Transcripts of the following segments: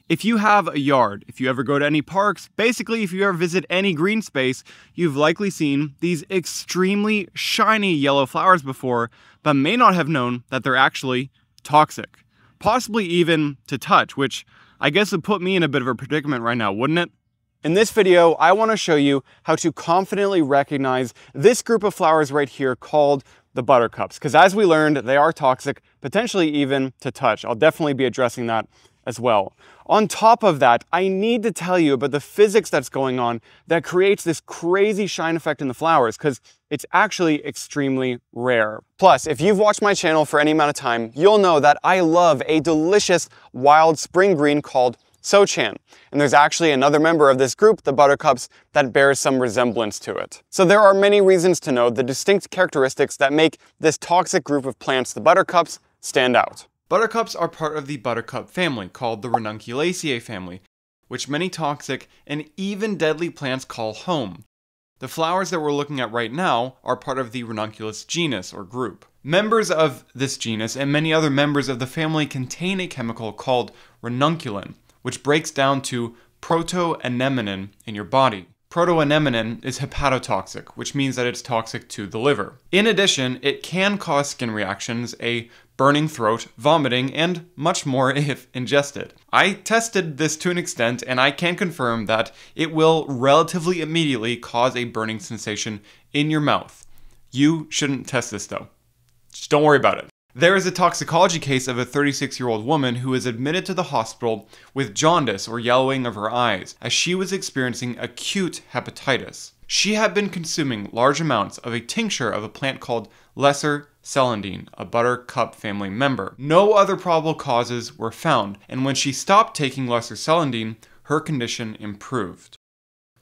If you have a yard, if you ever go to any parks, basically if you ever visit any green space, you've likely seen these extremely shiny yellow flowers before, but may not have known that they're actually toxic. Possibly even to touch, which I guess would put me in a bit of a predicament right now, wouldn't it? In this video, I want to show you how to confidently recognize this group of flowers right here called the buttercups, because as we learned, they are toxic, potentially even to touch. I'll definitely be addressing that as well. On top of that, I need to tell you about the physics that's going on that creates this crazy shine effect in the flowers, because it's actually extremely rare. Plus, if you've watched my channel for any amount of time, you'll know that I love a delicious wild spring green called Sochan. And there's actually another member of this group, the buttercups, that bears some resemblance to it. So there are many reasons to know the distinct characteristics that make this toxic group of plants, the buttercups, stand out. Buttercups are part of the buttercup family, called the Ranunculaceae family, which many toxic and even deadly plants call home. The flowers that we're looking at right now are part of the Ranunculus genus, or group. Members of this genus and many other members of the family contain a chemical called ranunculin, which breaks down to protoaneminin in your body. Protoaneminin is hepatotoxic, which means that it's toxic to the liver. In addition, it can cause skin reactions, a burning throat, vomiting, and much more if ingested. I tested this to an extent, and I can confirm that it will relatively immediately cause a burning sensation in your mouth. You shouldn't test this though. Just don't worry about it. There is a toxicology case of a 36-year-old woman who was admitted to the hospital with jaundice or yellowing of her eyes as she was experiencing acute hepatitis. She had been consuming large amounts of a tincture of a plant called lesser celandine, a buttercup family member. No other probable causes were found, and when she stopped taking lesser celandine, her condition improved.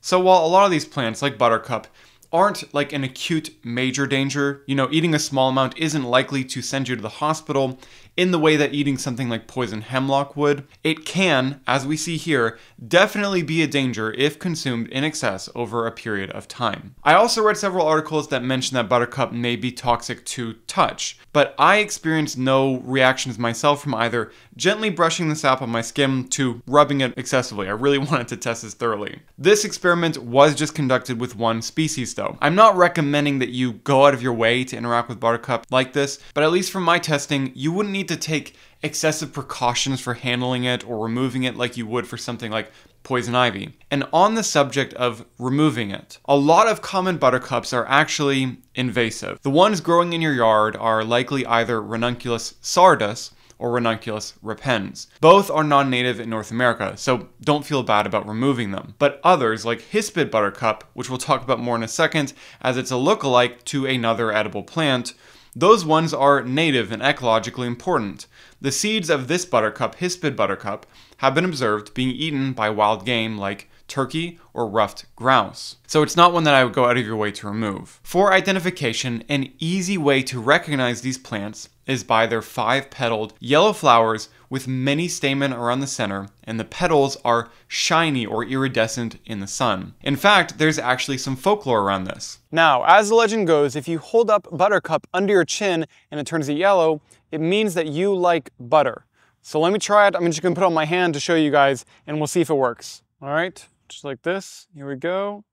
So while a lot of these plants, like buttercup, aren't like an acute major danger, eating a small amount isn't likely to send you to the hospital in the way that eating something like poison hemlock would, it can, as we see here, definitely be a danger if consumed in excess over a period of time. I also read several articles that mention that buttercup may be toxic to touch, but I experienced no reactions myself from either gently brushing the sap on my skin to rubbing it excessively. I really wanted to test this thoroughly. This experiment was just conducted with one species though. I'm not recommending that you go out of your way to interact with buttercup like this, but at least from my testing, you wouldn't need to take excessive precautions for handling it or removing it like you would for something like poison ivy. And on the subject of removing it, a lot of common buttercups are actually invasive. The ones growing in your yard are likely either Ranunculus sardus or Ranunculus repens. Both are non-native in North America, so don't feel bad about removing them. But others, like hispid buttercup, which we'll talk about more in a second, as it's a lookalike to another edible plant, those ones are native and ecologically important. The seeds of this buttercup, hispid buttercup, have been observed being eaten by wild game like turkey or ruffed grouse. So it's not one that I would go out of your way to remove. For identification, an easy way to recognize these plants is by their 5-petaled yellow flowers with many stamen around the center, and the petals are shiny or iridescent in the sun. In fact, there's actually some folklore around this. Now, as the legend goes, if you hold up buttercup under your chin and it turns yellow, it means that you like butter. So let me try it. I'm just gonna put it on my hand to show you guys, and we'll see if it works. All right, just like this. Here we go.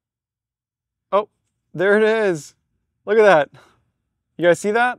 Oh, there it is. Look at that. You guys see that?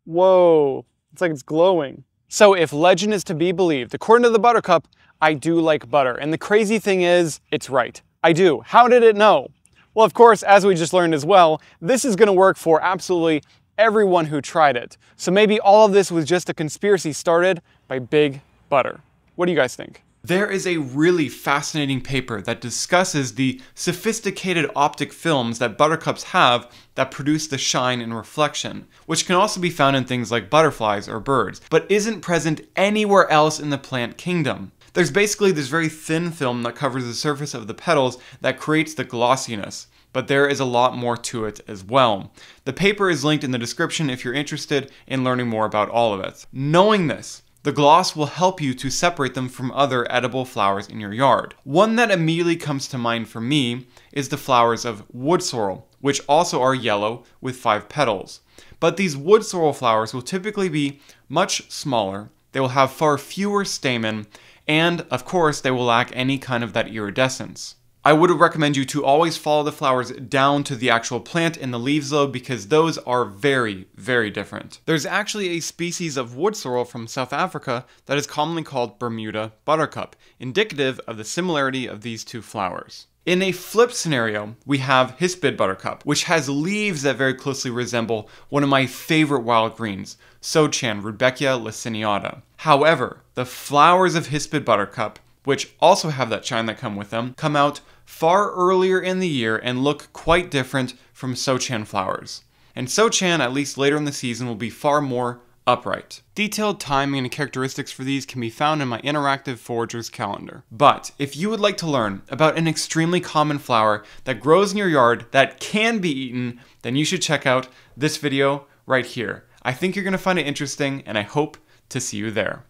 Whoa, it's like it's glowing. So if legend is to be believed, according to the buttercup, I do like butter. And the crazy thing is, it's right. I do. How did it know? Well, of course, as we just learned as well, this is gonna work for absolutely everyone who tried it. So maybe all of this was just a conspiracy started by Big Butter. What do you guys think? There is a really fascinating paper that discusses the sophisticated optic films that buttercups have that produce the shine and reflection, which can also be found in things like butterflies or birds, but isn't present anywhere else in the plant kingdom. There's basically this very thin film that covers the surface of the petals that creates the glossiness, but there is a lot more to it as well. The paper is linked in the description if you're interested in learning more about all of it. Knowing this, the gloss will help you to separate them from other edible flowers in your yard. One that immediately comes to mind for me is the flowers of wood sorrel, which also are yellow with 5 petals. But these wood sorrel flowers will typically be much smaller, they will have far fewer stamen, and of course they will lack any kind of that iridescence. I would recommend you to always follow the flowers down to the actual plant in the leaves though, because those are very, very different. There's actually a species of wood sorrel from South Africa that is commonly called Bermuda buttercup, indicative of the similarity of these two flowers. In a flip scenario, we have hispid buttercup, which has leaves that very closely resemble one of my favorite wild greens, Sochan Rudbeckia laciniata. However, the flowers of hispid buttercup, which also have that shine that come with them, come out far earlier in the year and look quite different from Sochan flowers. And Sochan, at least later in the season, will be far more upright. Detailed timing and characteristics for these can be found in my interactive Forager's calendar. But if you would like to learn about an extremely common flower that grows in your yard that can be eaten, then you should check out this video right here. I think you're going to find it interesting, and I hope to see you there.